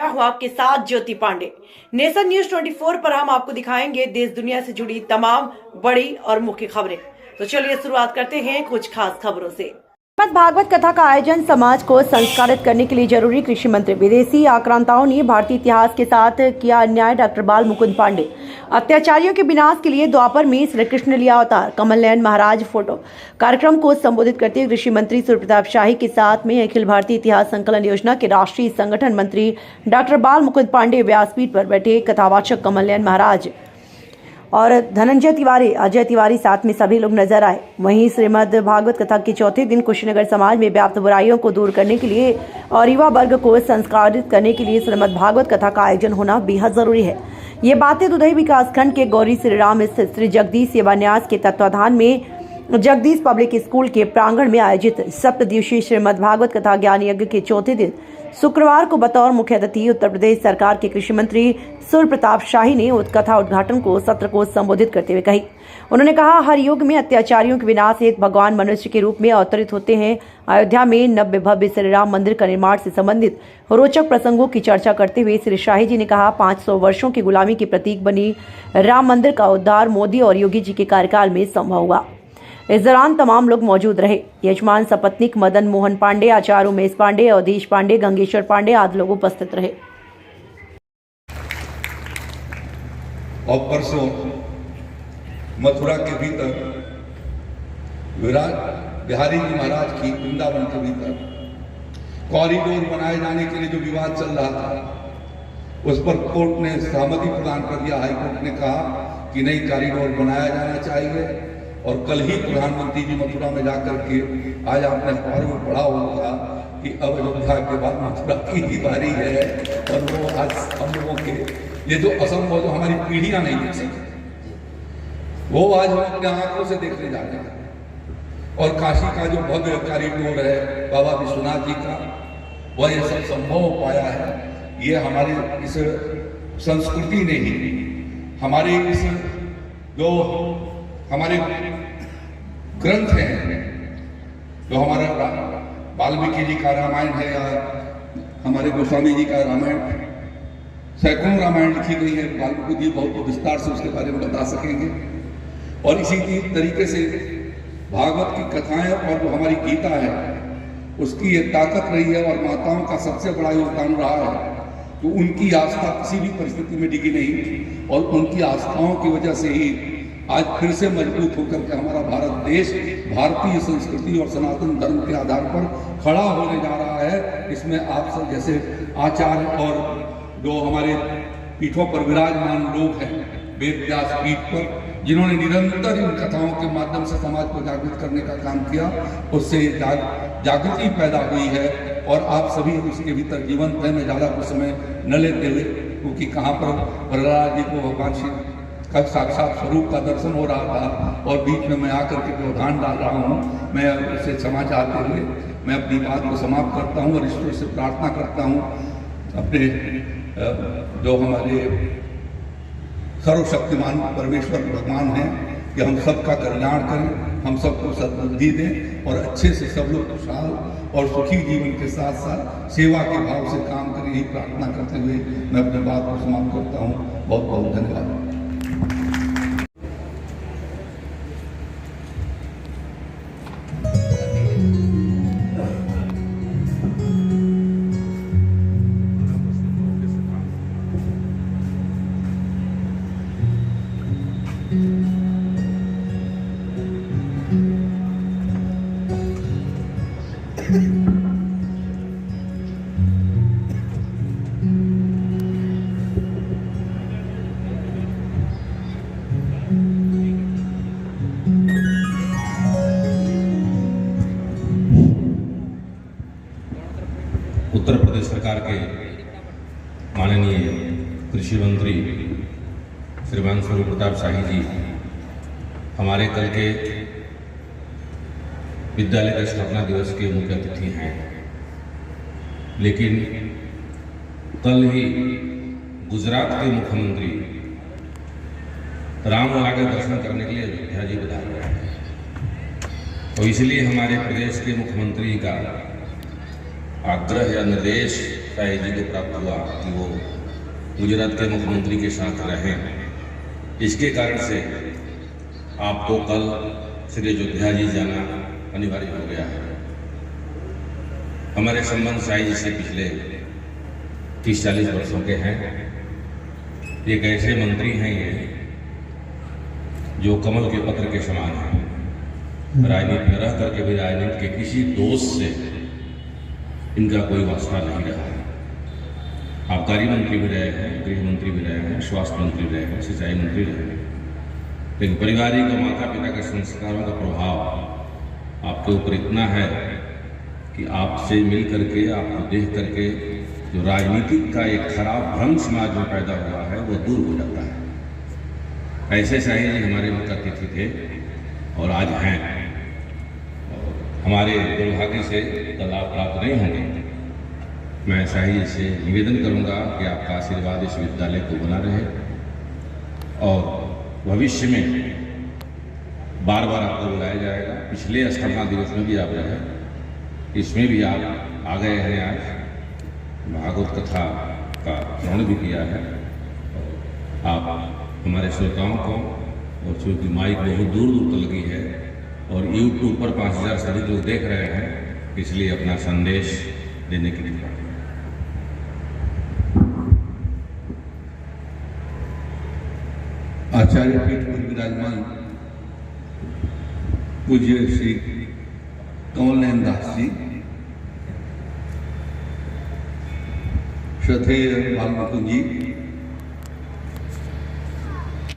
हुआ के साथ ज्योति पांडे। नेशन न्यूज 24 पर हम आपको दिखाएंगे देश दुनिया से जुड़ी तमाम बड़ी और मुख्य खबरें। तो चलिए शुरुआत करते हैं कुछ खास खबरों से। श्रीमद् भागवत कथा का आयोजन समाज को संस्कारित करने के लिए जरूरी। कृषि मंत्री विदेशी आक्रांताओं ने भारतीय इतिहास के साथ किया अन्याय। डॉक्टर बाल मुकुंद पांडे। अत्याचारियों के विनाश के लिए द्वापर में श्री कृष्ण लिया अवतार। कमल नयन महाराज फोटो। कार्यक्रम को संबोधित करते हुए कृषि मंत्री सूर्य प्रताप शाही के साथ में अखिल भारतीय इतिहास संकलन योजना के राष्ट्रीय संगठन मंत्री डॉक्टर बाल मुकुंद पांडे व्यासपीठ पर बैठे। कथावाचक कमल नयन महाराज और धनंजय तिवारी, अजय तिवारी साथ में सभी लोग नजर आए। वहीं श्रीमद् भागवत कथा के चौथे दिन कुशीनगर समाज में व्याप्त बुराइयों को दूर करने के लिए और युवा वर्ग को संस्कारित करने के लिए श्रीमद् भागवत कथा का आयोजन होना बेहद जरूरी है। ये बातें दुधई विकास खंड के गौरी श्रीराम स्थित श्री जगदीश सेवा न्यास के तत्वाधान में जगदीश पब्लिक स्कूल के प्रांगण में आयोजित 7 दिवसीय श्रीमद् भागवत कथा ज्ञान यज्ञ के चौथे दिन शुक्रवार को बतौर मुख्य अतिथि उत्तर प्रदेश सरकार के कृषि मंत्री सूर्य प्रताप शाही ने कथा उद्घाटन को सत्र को संबोधित करते हुए कही। उन्होंने कहा, हर युग में अत्याचारियों के विनाश हेतु भगवान मनुष्य के रूप में अवतरित होते हैं। अयोध्या में नव्य भव्य श्री राम मंदिर का निर्माण से संबंधित रोचक प्रसंगों की चर्चा करते हुए श्री शाही जी ने कहा, 500 वर्षों की गुलामी की प्रतीक बनी राम मंदिर का उद्धार मोदी और योगी जी के कार्यकाल में संभव हुआ। इस दौरान तमाम लोग मौजूद रहे। यजमान सपत्नीक मदन मोहन पांडे, आचार्य उमेश पांडे, अवधेश पांडे, गंगेश्वर पांडे आदि लोग उपस्थित रहे। और परसों मथुरा के भीतर बिहारी जी महाराज की वृंदावन के भीतर कॉरिडोर बनाए जाने के लिए जो विवाद चल रहा था, उस पर कोर्ट ने सहमति प्रदान कर दिया। हाईकोर्ट ने कहा कि नहीं, कॉरिडोर बनाया जाना चाहिए। और कल ही प्रधानमंत्री जी मथुरा में जाकर के आज आपने अखबार में पढ़ा होगा कि अब अयोध्या के बाद मथुरा की ही बारी है। और वो आज हम लोगों के ये जो असंभव जो हमारी पीढ़ियां नहीं देख सकती, वो आज हम अपने आंखों से देखने जा रहे हैं। और काशी का जो भव्य कॉरिडोर है बाबा विश्वनाथ जी का, वह ये सब संभव हो पाया है। ये हमारी इस संस्कृति ने ही, हमारे इस जो हमारे ग्रंथ हैं, जो हमारा वाल्मीकि जी का रामायण है या हमारे गोस्वामी जी का रामायण, सैकड़ों रामायण लिखी गई है। वाल्मीकि जी बहुत विस्तार से उसके बारे में बता सकेंगे। और इसी तरीके से भागवत की कथाएं और जो हमारी गीता है, उसकी ये ताकत रही है। और माताओं का सबसे बड़ा योगदान रहा है कि उनकी आस्था किसी भी परिस्थिति में डिगी नहीं, और उनकी आस्थाओं की वजह से ही आज फिर से मजबूत होकर के हमारा भारत देश भारतीय संस्कृति और सनातन धर्म के आधार पर खड़ा होने जा रहा है। इसमें आप सब जैसे आचार्य और जो हमारे पीठों पर विराजमान लोग हैं, वेद व्यास पीठ पर, जिन्होंने निरंतर इन कथाओं के माध्यम से समाज को जागृत करने का काम किया, उससे जागृति पैदा हुई है। और आप सभी उसके भीतर जीवंत हैं। मैं ज़्यादा कुछ समय न लेते हुए, क्योंकि कहाँ पर प्रहलाद जी को भगवान शिव का साक्षात स्वरूप का दर्शन हो रहा था और बीच में मैं आकर के व्यवधान डाल रहा हूँ, मैं उसे क्षमा चाहते हुए मैं अपनी बात को समाप्त करता हूँ और ईश्वर से प्रार्थना करता हूँ, अपने जो हमारे सर्वशक्तिमान परमेश्वर भगवान हैं, कि हम सबका कल्याण करें, हम सबको सद्बुद्धि दें और अच्छे से सब लोग खुशहाल और सुखी जीवन के साथ साथ सेवा के भाव से काम करें। यही प्रार्थना करते हुए मैं अपनी बात को समाप्त करता हूँ। बहुत बहुत धन्यवाद। उत्तर प्रदेश सरकार के माननीय कृषि मंत्री श्रीमान सूर्य प्रताप शाही जी हमारे कल के विद्यालय का स्थापना दिवस के मुख्य अतिथि हैं। लेकिन कल ही गुजरात के मुख्यमंत्री रामलला के दर्शन करने के लिए अयोध्या जी पधार रहे हैं। तो इसलिए हमारे प्रदेश के मुख्यमंत्री का आग्रह या निर्देश शाही जी को प्राप्त हुआ कि वो गुजरात के मुख्यमंत्री के साथ रहें, इसके कारण से आपको कल श्री अयोध्या जी जाना अनिवार्य हो गया है। हमारे संबंध शाही जी से पिछले 30-40 वर्षों के हैं। एक ऐसे मंत्री हैं ये जो कमल के पत्र के समान हैं। राजनीति में रह करके भी राजनीति के किसी दोस्त से इनका कोई वास्ता नहीं रहा है। आबकारी मंत्री भी रहे हैं, गृह मंत्री भी रहे हैं, स्वास्थ्य मंत्री रहे हैं, सिंचाई मंत्री रहे हैं, लेकिन पारिवारिक और माता पिता के संस्कारों का प्रभाव आपके ऊपर इतना है कि आपसे मिल करके, आपको देख करके जो राजनीतिक का एक खराब भ्रम समाज में पैदा हुआ है वो दूर हो जाता है। ऐसे शाही जी हमारे मुख्य अतिथि थे और आज हैं। हमारे दुर्भाग्य से कल आप प्राप्त नहीं होंगे। मैं शाही जी से निवेदन करूंगा कि आपका आशीर्वाद इस विद्यालय को बना रहे और भविष्य में बार बार आपको बुलाया जाएगा। पिछले स्थापना दिवस में भी आप रहे, इसमें भी आप आ गए हैं। आज भागवत कथा का श्रवण भी किया है। आप हमारे श्रोताओं को, और चूँकि माइक बहुत दूर दूर तक लगी है और यूट्यूब पर 5000 से अधिक लोग देख रहे हैं, इसलिए अपना संदेश देने के लिए आचार्य पीठ पर विराजमान पूज्य श्री कमल नयन दास जी, श्रद्धेय बाल मुकुंद जी,